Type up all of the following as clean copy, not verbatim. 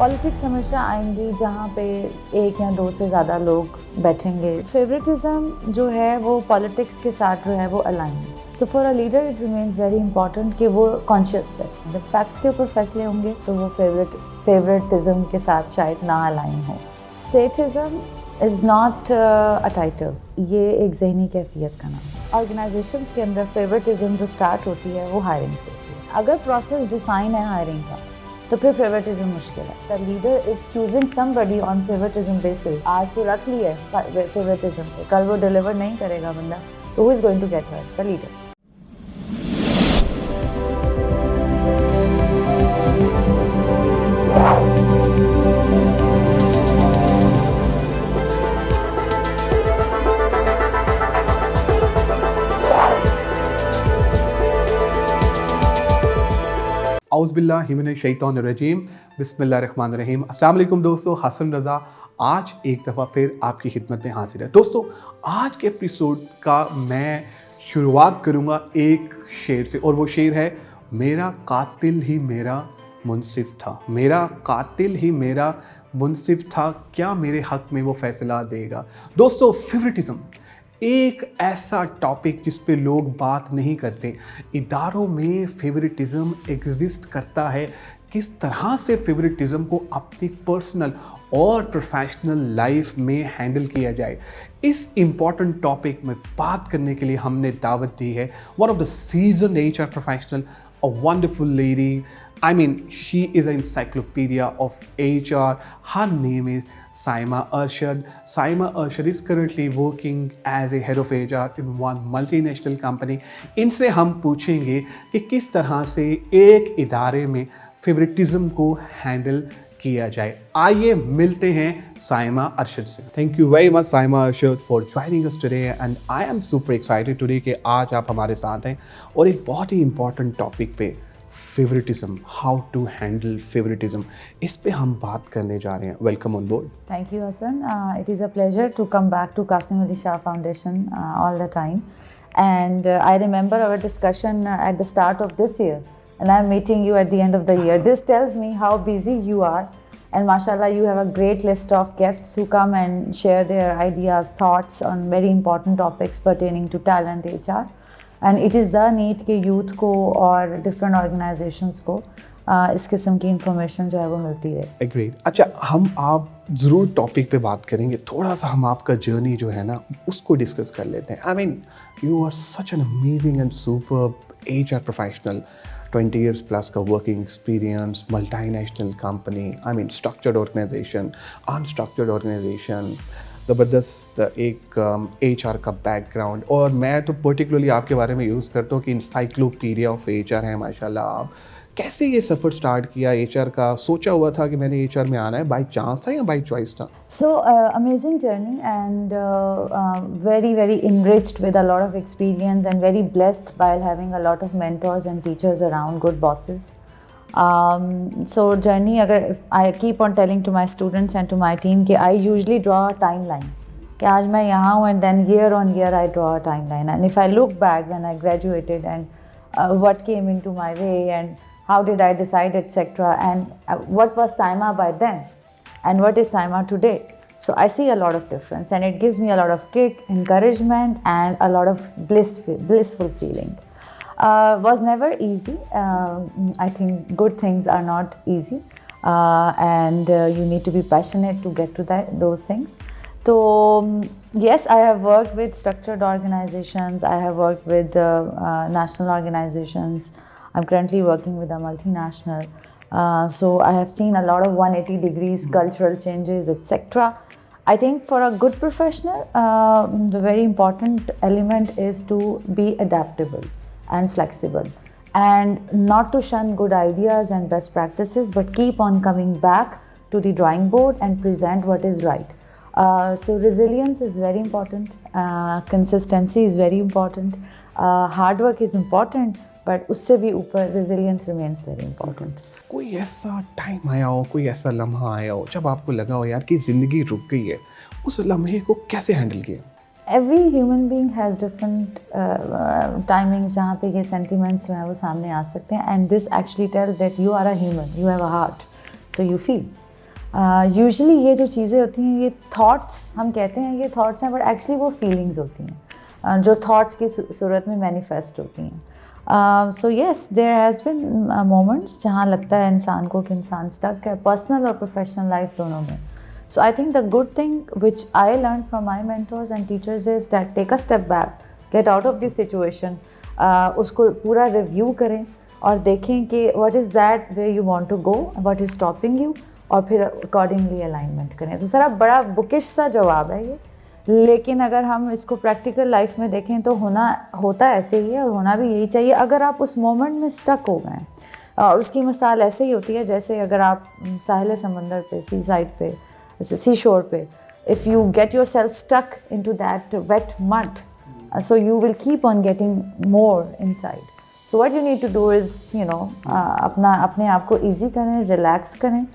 Politics हमेशा आएंगी जहाँ पे एक या दो से ज़्यादा लोग बैठेंगे। फेवरेटिज्म जो है वो पॉलिटिक्स के साथ जो है वो अलाइन है। So for a leader it remains very important कि वो कॉन्शियस है। जब फैक्ट्स के ऊपर फैसले होंगे तो वो फेवरेटिज्म के साथ शायद ना अलाइन हो। सेटिज्म इज़ नॉट अ टाइटल, ये एक ज़हनी कैफियत का नाम है। ऑर्गेनाइजेशंस के अंदर फेवरेटिज्म जो स्टार्ट होती है वो हायरिंग से होती है। अगर प्रोसेस डिफाइन है हायरिंग का तो फिर फेवरेटिज्म मुश्किल है। The leader is choosing somebody on favouritism basis. आज तो रख ली है फेवरेटिज्म पे, कल वो डिलीवर नहीं करेगा बंदा, तो who is going to get hurt? The leader. औज़ुबिल्लाहिमिनश्शैतानिर्रजीम बिस्मिल्लाहिर्रहमानिर्रहीम। अस्सलाम वालेकुम दोस्तों, हसन रज़ा आज एक दफ़ा फिर आपकी खिदमत में हाजिर है। दोस्तों आज के एपिसोड का मैं शुरुआत करूँगा एक शेर से, और वो शेर है मेरा कातिल ही मेरा मुनसिफ था। मेरा कातिल ही मेरा मुनसिफ था, क्या मेरे हक़ में वो फ़ैसला देगा। दोस्तों फेवरेटिज़म एक ऐसा टॉपिक जिस पे लोग बात नहीं करते। इदारों में फेवरेटिज़म एग्जिस्ट करता है। किस तरह से फेवरेटिज़म को अपनी पर्सनल और प्रोफेशनल लाइफ में हैंडल किया जाए, इस इम्पॉर्टेंट टॉपिक में बात करने के लिए हमने दावत दी है one of the season HR professional, a wonderful lady. I mean, she is an encyclopedia of HR. Her name is Saima Arshad. Saima Arshad is currently working as a head of HR in one multinational company. इनसे हम पूछेंगे कि किस तरह से एक इदारे में फेवरेटिज्म को हैंडल किया जाए। आइए मिलते हैं साइमा अरशद से। Thank you very much Saima Arshad for joining us today, and I am super excited today कि आज आप हमारे साथ हैं और एक बहुत ही इंपॉर्टेंट टॉपिक पे, favouritism, how to handle favouritism, इस पे हम बात करने जा रहे हैं। Welcome on board. Thank you, Hassan. It is a pleasure to come back to Qasim Ali Shah Foundation all the time. And I remember our discussion at the start of this year, and I'm meeting you at the end of the year. This tells me how busy you are. And mashallah, you have a great list of guests who come and share their ideas, thoughts on very important topics pertaining to talent HR. And it is the need कि youth को और different organisations को इस किस्म की information जो है वो मिलती रहे। एग्रीड। अच्छा, हम आप ज़रूर टॉपिक पे बात करेंगे, थोड़ा सा हम आपका जर्नी जो है ना उसको डिस्कस कर लेते हैं। I mean you are such an amazing and super HR professional, 20 years plus का working experience, multinational company, I mean structured organisation, unstructured organisation, ज़बरदस्त एक HR का बैकग्राउंड। और मैं तो पर्टिकुलरली आपके बारे में यूज़ करता हूँ कि इंसाइक्लोपीडिया ऑफ HR है माशाल्लाह। आप कैसे ये सफ़र स्टार्ट किया HR का? सोचा हुआ था कि मैंने HR में आना है, बाई चांस था या बाई चॉइस था? So amazing journey and very very enriched with a lot of experience and very blessed while having a lot of mentors and teachers around, good bosses. So journey, अगर I keep on telling to my students and to my team कि I usually draw a timeline कि आज मैं यहाँ हूँ, and then year on year I draw a timeline, and if I look back when I graduated and what came into my way and how did I decide, etc., and what was Saima by then and what is Saima today. So I see a lot of difference, and it gives me a lot of kick, encouragement, and a lot of blissful feeling. Was never easy. I think good things are not easy, and you need to be passionate to get to those things. So yes, I have worked with structured organizations. I have worked with national organizations. I'm currently working with a multinational. So I have seen a lot of 180 degrees, cultural changes, etc. I think for a good professional, the very important element is to be adaptable and flexible, and not to shun good ideas and best practices, but keep on coming back to the drawing board and present what is right. So resilience is very important, consistency is very important, hard work is important, but उससे भी ऊपर resilience remains very important. कोई ऐसा time आया हो, कोई ऐसा लम्हा आया हो जब आपको लगा हो यार कि ज़िंदगी रुक गई है, उस लम्हे को कैसे हैंडल किया? Every human being has different timings जहाँ पे ये sentiments जो हैं वो सामने आ सकते हैं, and this actually tells that you are a human, you have a heart, so you feel. Usually ये जो चीज़ें होती हैं, ये थॉट्स हम कहते हैं ये थॉट्स हैं, बट एक्चुअली वो फीलिंग्स होती हैं जो थॉट्स की सूरत में मैनिफेस्ट होती हैं. So yes, there has been moments जहाँ लगता है इंसान को कि इंसान स्टक है पर्सनल और प्रोफेशनल लाइफ दोनों में. So I think the good thing which I learned from my mentors and teachers is that take a step back, get out of this situation, उसको पूरा रिव्यू करें और देखें कि what is that where you want to go, what is stopping you, और फिर accordingly alignment करें. तो सर बड़ा बुकिश सा जवाब है ये, लेकिन अगर हम इसको प्रैक्टिकल लाइफ में देखें तो होता ऐसे ही है और होना भी यही चाहिए. अगर आप उस मोमेंट में स्टक हो गए और उसकी मिसाल ऐसे ही होती है जैसे अगर आप साहिल समंदर पे, सी साइड पे, सी शोर पे, if you get yourself stuck into that wet mud, so you will keep on getting more inside. So what you need to do is, you know, अपने आप को easy करें, relax करें,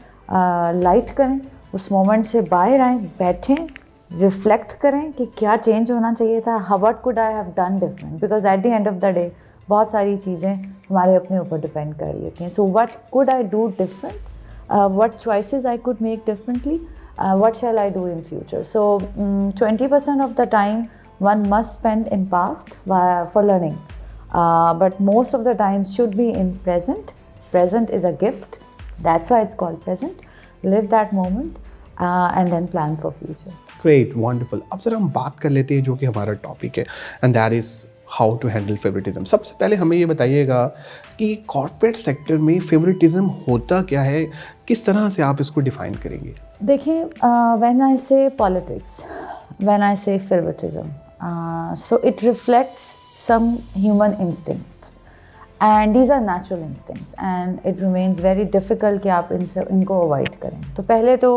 light करें, उस moment से बाहर आएं, बैठें, reflect करें कि क्या change होना चाहिए था, what could I have done different, because at the end of the day बहुत सारी चीज़ें हमारे अपने ऊपर depend कर रही होती हैं. So what could I do different, what choices I could make differently, what shall I do in future. So 20% of the time one must spend in past for learning, but most of the time should be in present. Present is a gift, that's why it's called present. Live that moment and then plan for future. Great, wonderful. अब sir हम बात कर लेते हैं जो कि हमारा topic है, and that is how to handle favouritism. सबसे पहले हमें ये बताइएगा कि कॉर्पोरेट सेक्टर में फेवरेटिज्म होता क्या है, किस तरह से आप इसको डिफाइन करेंगे? देखिए, when I say politics, when I say favoritism, so it reflects some human instincts, and these are natural instincts, and it remains very difficult कि आप इनको avoid करें. तो पहले तो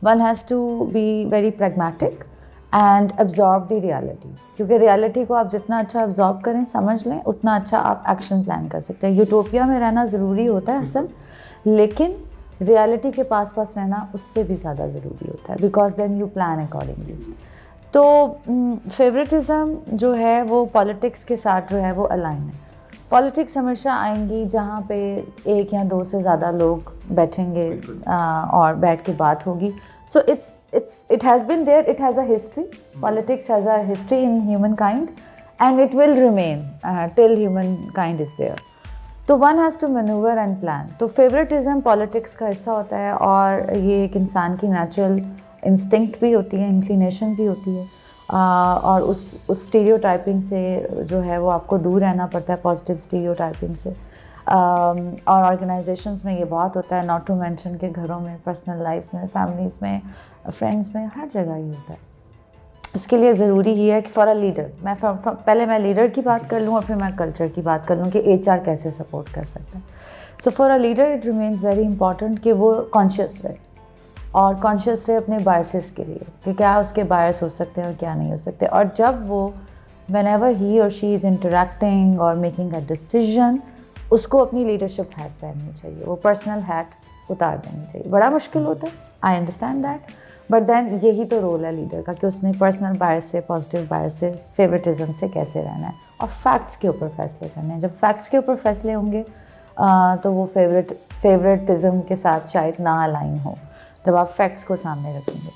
one has to be very pragmatic and absorb the reality, क्योंकि reality को आप जितना अच्छा absorb करें, समझ लें, उतना अच्छा आप एक्शन प्लान कर सकते हैं. यूटोपिया में रहना ज़रूरी होता है असल, लेकिन रियलिटी के पास रहना उससे भी ज़्यादा ज़रूरी होता है, because then you plan accordingly. तो फेवरेटिज़म जो है वो पॉलिटिक्स के साथ जो है वो अलाइन है. पॉलिटिक्स हमेशा आएंगी जहाँ पे एक या दो से ज़्यादा लोग बैठेंगे और बैठ के बात होगी. सो it has been there, it has a history. Politics has a history in humankind and it will remain till humankind is there. तो one has to manoeuvre and plan. तो फेवरेटिज्म पॉलिटिक्स का हिस्सा होता है और ये एक इंसान की नेचुरल इंस्टिंक्ट भी होती है, इंक्लिनेशन भी होती है, और उस स्टीरियोटाइपिंग से जो है वो आपको दूर रहना पड़ता है, पॉजिटिव स्टीरियोटाइपिंग से. और ऑर्गेनाइजेशंस में ये बहुत होता है, नॉट टू मेंशन के घरों में, पर्सनल लाइफ्स में, फैमिलीज़ में, फ्रेंड्स में, हर जगह ही होता है. इसके लिए ज़रूरी ही है कि फॉर अ लीडर, पहले मैं लीडर की बात कर लूँ और फिर मैं कल्चर की बात कर लूँ कि HR कैसे सपोर्ट कर सकता है. So for a leader it remains very important कि वो कॉन्शियस रहे, और कॉन्शियस रहे अपने बायसेस के लिए कि क्या उसके बायस हो सकते हैं और क्या नहीं हो सकते. और जब वो whenever he or she is interacting or making a decision, उसको अपनी लीडरशिप हैट पहननी चाहिए, वो पर्सनल हैट उतार देनी चाहिए. बड़ा मुश्किल होता है, I understand that, but then यही तो रोल है लीडर का कि उसने पर्सनल बायस से, पॉजिटिव बायस से, फेवरेटिज्म से कैसे रहना है और फैक्ट्स के ऊपर फैसले करने हैं. जब फैक्ट्स के ऊपर फैसले होंगे तो वो फेवरेटिज्म के साथ शायद ना अलाइन हो, जब आप फैक्ट्स को सामने रखेंगे.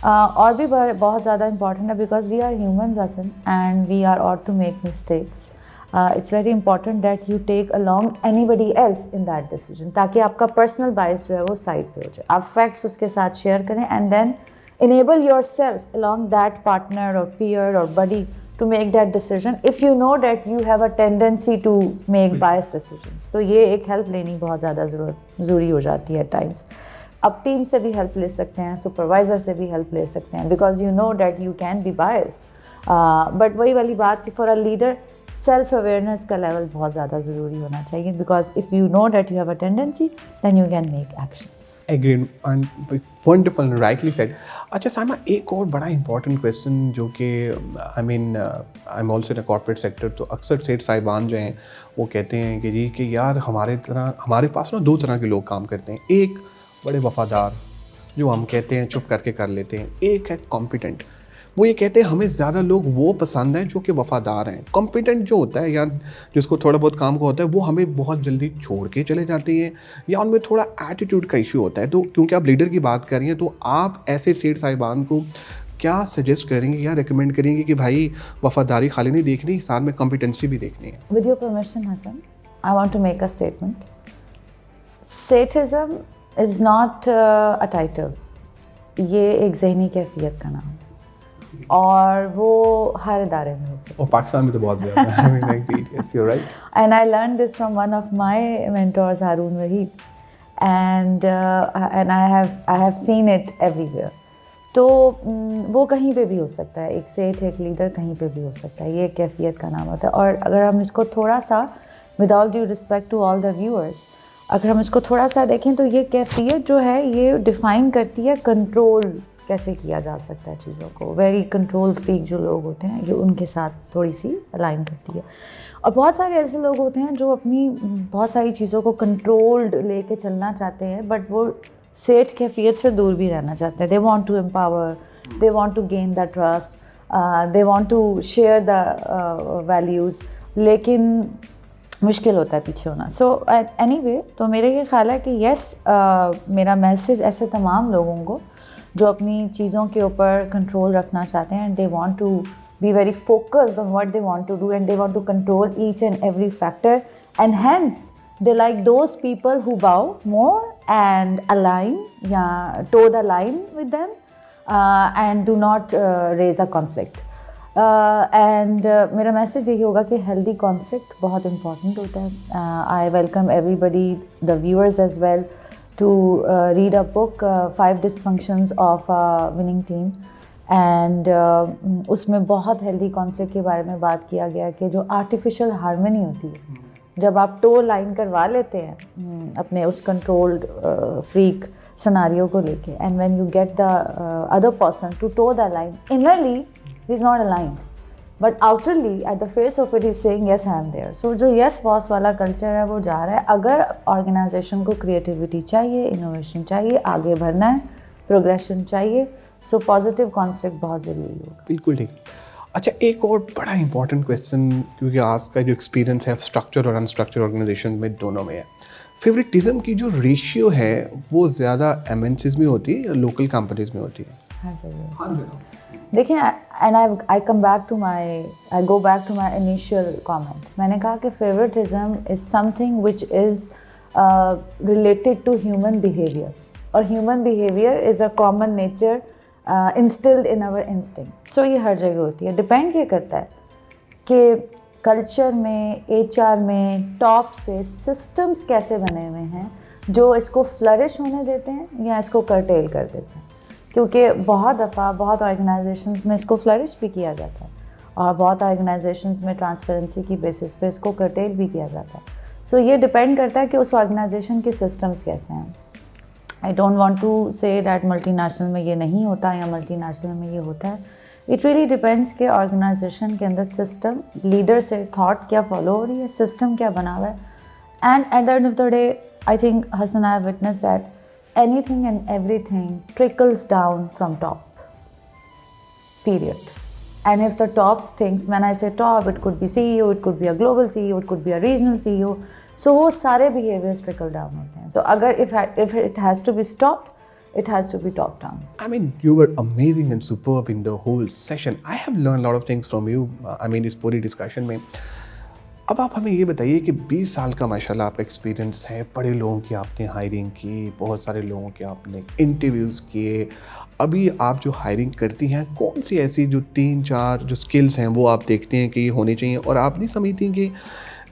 और भी बहुत ज़्यादा इंपॉर्टेंट है, because we are humans Hassan and we are ought to make mistakes. It's very important that you take along anybody else in that decision, ताकि आपका पर्सनल बायस जो है वो साइड पे हो जाए. आप फैक्ट्स उसके साथ शेयर करें and then enable yourself along that partner or peer or buddy to make that decision if you know that you have a tendency to make biased decisions. तो ये एक हेल्प लेनी बहुत ज़्यादा ज़रूरी हो जाती है टाइम्स. अब टीम से भी हेल्प ले सकते हैं, सुपरवाइज़र से भी हेल्प ले सकते हैं, because you know that you can be biased. But वही वाली बात कि for a leader self awareness का लेवल बहुत ज़्यादा ज़रूरी होना चाहिए, because if you know that you have a tendency then you can make actions. Agreed and wonderful, rightly said. अच्छा साइमा, एक और बड़ा इंपॉर्टेंट क्वेश्चन जो कि I mean I am also in a corporate sector, तो अक्सर सेठ साहिबान जो हैं वो कहते हैं कि जी कि यार हमारे पास ना दो तरह के लोग काम करते हैं. एक बड़े वफादार जो हम कहते हैं चुप करके कर लेते हैं, एक है कॉम्पिटेंट. वो ये कहते हैं हमें ज़्यादा लोग वो पसंद हैं जो कि वफ़ादार हैं। कॉम्पिटेंट जो होता है या जिसको थोड़ा बहुत काम का होता है वो हमें बहुत जल्दी छोड़ के चले जाते हैं या उनमें थोड़ा एटीट्यूड का इशू होता है। तो क्योंकि आप लीडर की बात कर रही हैं तो आप ऐसे सेठ साहिबान को क्या सजेस्ट करेंगे या रिकमेंड करेंगे कि भाई वफ़ादारी खाली नहीं देखनी, साथ में कॉम्पिटेंसी भी देखनी है? With your permission, Hassan, I want to make a statement. Sethism is not a title. ये एक ज़हनी कैफियत का नाम है और वो हर इदारे में हो सकता है। और पाकिस्तान में तो बहुत ज़्यादा है। I mean, like, yes, you're right. And I learned this from one of my mentors, Haroon Waheed, and I have seen it everywhere. तो वो कहीं पे भी हो सकता है, एक सेठ एक लीडर कहीं पे भी हो सकता है, ये कैफियत का नाम होता है। और अगर हम इसको थोड़ा सा, with all due respect to all the viewers, अगर हम इसको थोड़ा सा देखें तो ये कैफियत जो है ये डिफ़ाइन करती है कंट्रोल कैसे किया जा सकता है चीज़ों को। वेरी कंट्रोल फ्रीक जो लोग होते हैं ये उनके साथ थोड़ी सी अलाइन करती है। और बहुत सारे ऐसे लोग होते हैं जो अपनी बहुत सारी चीज़ों को कंट्रोल्ड लेके चलना चाहते हैं, बट वो सेठ कैफियत से दूर भी रहना चाहते हैं। They want to empower, they want to gain the trust, they want to share the values, लेकिन मुश्किल होता है पीछे होना। सो एनीवे, तो मेरे ये ख्याल है कि येस, मेरा मैसेज ऐसे तमाम लोगों को जो अपनी चीज़ों के ऊपर कंट्रोल रखना चाहते हैं, and they want to be very focused on what they want to do and they want to control each and every factor, and hence they like those people who bow more and align, toe the line with them, and do not raise a conflict. And मेरा message यही होगा कि healthy conflict बहुत important होता है। I welcome everybody, the viewers as well, to read a book, 5 Dysfunctions of a Winning Team. And उसमें बहुत healthy conflict के बारे में बात किया गया कि जो artificial harmony होती है, जब आप टो लाइन करवा लेते हैं अपने उस कंट्रोल्ड फ्रीक सिनारियो को लेके, and when you get the other person to toe the line, innerly he is not aligned but outerly at the face of it is saying yes I am there. So जो yes boss वाला culture है वो जा रहा है। अगर organisation को creativity चाहिए, इनोवेशन चाहिए, आगे बढ़ना है, प्रोग्रेशन चाहिए, सो पॉजिटिव कॉन्फ्लिक्ट बहुत ज़रूरी होगा। बिल्कुल ठीक। अच्छा, एक और बड़ा इंपॉर्टेंट क्वेश्चन, क्योंकि आज का जो एक्सपीरियंस है स्ट्रक्चर और अनस्ट्रक्चर ऑर्गेनाइजेशन में दोनों में है, फेवरेटिज्म की जो रेशियो है वो ज़्यादा एमएनसीज में होती है या लोकल कंपनीज में होती है? हर जगह। देखिए, and I go back to my initial comment. मैंने कहा कि favouritism is something which is related to human behaviour, और human behaviour is a common nature instilled in our instinct. So ये हर जगह होती है। डिपेंड ये करता है कि कल्चर में, एचआर में, टॉप से सिस्टम्स कैसे बने हुए हैं जो इसको फ्लरिश होने देते हैं या इसको कर्टेल कर देते हैं। क्योंकि बहुत दफ़ा बहुत ऑर्गेनाइजेशंस में इसको फ्लरिश भी किया जाता है और बहुत ऑर्गेनाइजेशंस में ट्रांसपेरेंसी की बेसिस पे इसको कर्टेल भी किया जाता है। सो ये डिपेंड करता है कि उस ऑर्गेनाइजेशन के सिस्टम्स कैसे हैं। I don't want to say that multinational में ये नहीं होता या मल्टीनेशनल में ये होता है। इट रियली डिपेंड्स कि ऑर्गेनाइजेशन के अंदर सिस्टम, लीडर से थॉट क्या फॉलो हो रही है, सिस्टम क्या बना हुआ है। And at the end of the day, I think Hassan, I have witness that anything and everything trickles down from top, period. And if the top thinks, when I say top, it could be CEO, it could be a global CEO, it could be a regional CEO, so वो सारे behaviors trickle down होते हैं। So अगर if it has to be stopped, it has to be top down. I mean, you were amazing and superb in the whole session. I have learned a lot of things from you. I mean, इस पूरी discussion में अब आप हमें ये बताइए कि 20 साल का माशाल्लाह आपका एक्सपीरियंस है, बड़े लोगों की आपने हायरिंग की, बहुत सारे लोगों के आपने इंटरव्यूज़ किए, अभी आप जो हायरिंग करती हैं, कौन सी ऐसी जो 3-4 जो स्किल्स हैं वो आप देखते हैं कि ये होनी चाहिए, और आप नहीं समझती कि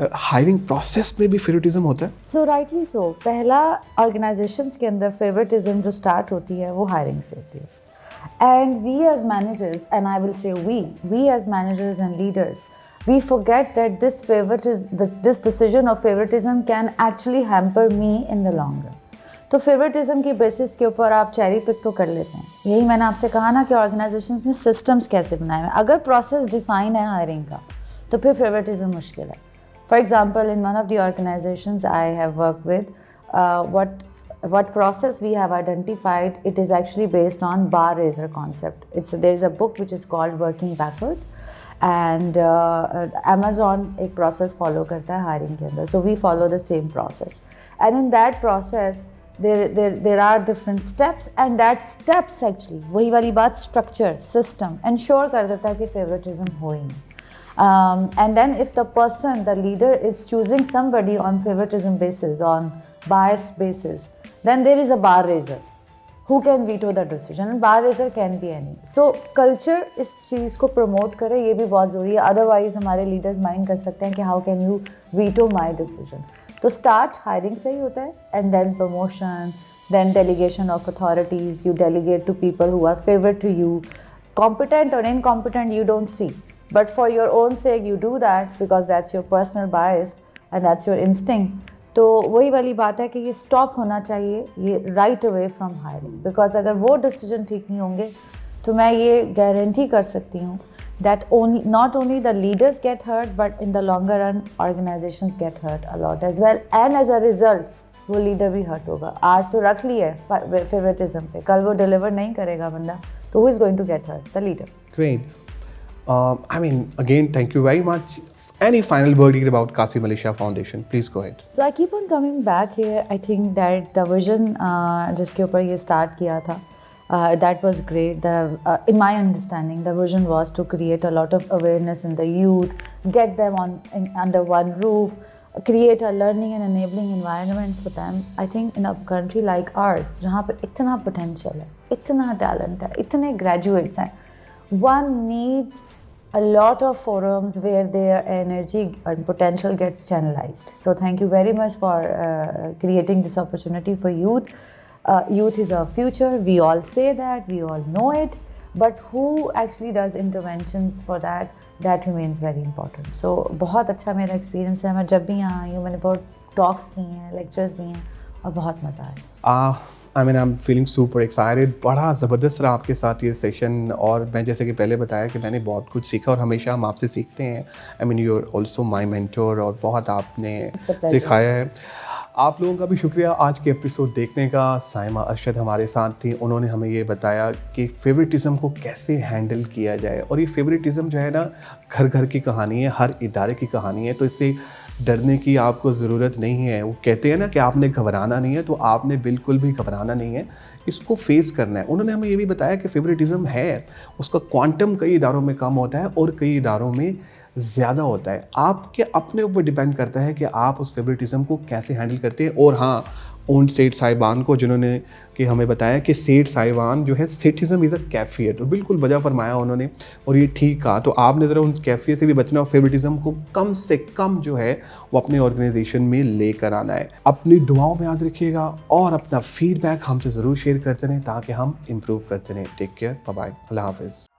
हायरिंग प्रोसेस में भी फेवरेटिज्म होता है? सो राइटली सो, पहला ऑर्गेनाइजेशंस के अंदर फेवरेटिज्म जो स्टार्ट होती है वो हायरिंग से होती है। And we as managers, and I will say we as managers and leaders, we forget that this decision of favoritism can actually hamper me in the long run. तो favouritism की basis के ऊपर आप cherry pick तो कर लेते हैं। यही मैंने आपसे कहा ना कि ऑर्गेनाइजेशंस ने सिस्टम्स कैसे बनाए हैं। अगर प्रोसेस डिफाइन है हायरिंग का तो फिर फेवरेटिज्म मुश्किल है। For example, in one of the organisations I have work with, what what process we have identified, it is actually based on bar raiser concept. There is a book which is called Working Backward, and Amazon एक process follow करता है hiring के अंदर. So we follow the same process, and in that process there are different steps, and that steps actually वही वाली बात structure system ensure कर देता है कि favoritism हो ही नहीं. And then if the leader is choosing somebody on favoritism basis, on bias basis, then there is a bar raiser who can veto the decision, and bar raiser can be any. So culture इस चीज़ को promote करे, ये भी बहुत ज़रूरी है. Otherwise हमारे leaders mind कर सकते हैं कि how can you veto my decision. तो start hiring से ही होता है, and then promotion, then delegation of authorities. You delegate to people who are favorite to you. Competent or incompetent you don't see, but for your own sake you do that because that's your personal bias and that's your instinct. तो वही वाली बात है कि ये stop होना चाहिए, ये right away from hiring, because अगर वो डिसीजन ठीक नहीं होंगे तो मैं ये गारंटी कर सकती हूँ that not only the leaders get hurt, but in the longer run organizations get hurt a lot as well, and as a result वो लीडर भी हर्ट होगा. आज तो रख ली है फेवरेटिज्म पे, कल वो डिलीवर नहीं करेगा बंदा, तो who is going to get hurt? The leader. Great. I mean, again, thank you very much. Any final verdict about Qasim Ali Shah Foundation? Please go ahead. So I keep on coming back here. I think that the vision जिसके ऊपर ये start किया था, that was great. In my understanding, the vision was to create a lot of awareness in the youth, get them under one roof, create a learning and enabling environment for them. I think in a country like ours, जहाँ पे इतना potential है, इतना talent है, इतने graduates हैं, one needs a lot of forums where their energy and potential gets channelized. So thank you very much for creating this opportunity for youth. Youth is our future. We all say that, we all know it, but who actually does interventions for that? That remains very important. So बहुत अच्छा मेरा experience है. मैं जब भी यहाँ आई हूँ, मैंने बहुत talks की हैं, lectures दी हैं, और बहुत मज़ा आया. I mean, I'm feeling super excited. बड़ा ज़बरदस्त रहा आपके साथ ये सेशन, और मैं जैसे कि पहले बताया कि मैंने बहुत कुछ सीखा, और हमेशा हम आपसे सीखते हैं. I mean, you're also my mentor, और बहुत आपने सिखाया है. आप लोगों का भी शुक्रिया आज के एपिसोड देखने का. साइमा अरशद हमारे साथ थी, उन्होंने हमें ये बताया कि फेवरेटिज़म को कैसे हैंडल किया जाए. और ये फेवरेटिज़म जो है ना, घर घर की कहानी है, हर इदारे की कहानी है, तो इससे डरने की आपको ज़रूरत नहीं है. वो कहते हैं ना कि आपने घबराना नहीं है, तो आपने बिल्कुल भी घबराना नहीं है, इसको फेस करना है. उन्होंने हमें ये भी बताया कि फेवरेटिज़म है, उसका क्वांटम कई इदारों में कम होता है और कई इदारों में ज़्यादा होता है. आपके अपने ऊपर डिपेंड करता है कि आप उस फेवरेटिज़म को कैसे हैंडल करते हैं. और हाँ, उन सेठ साहिबान को जिन्होंने कि हमें बताया कि सेठ साहिबान जो है, सेठिज़म इज़ अ कैफियत, तो बिल्कुल वजह फरमाया उन्होंने, और ये ठीक कहा. तो आपने ज़रा उन कैफियत से भी बचना, और फेवरेटिज़म को कम से कम जो है वो अपने ऑर्गेनाइजेशन में लेकर आना है. अपनी दुआओं में याद रखिएगा, और अपना फीडबैक हमसे ज़रूर शेयर करते रहें ताकि हम इम्प्रूव करते रहें. टेक केयर, बाय बाय, अल्लाह हाफ़िज़.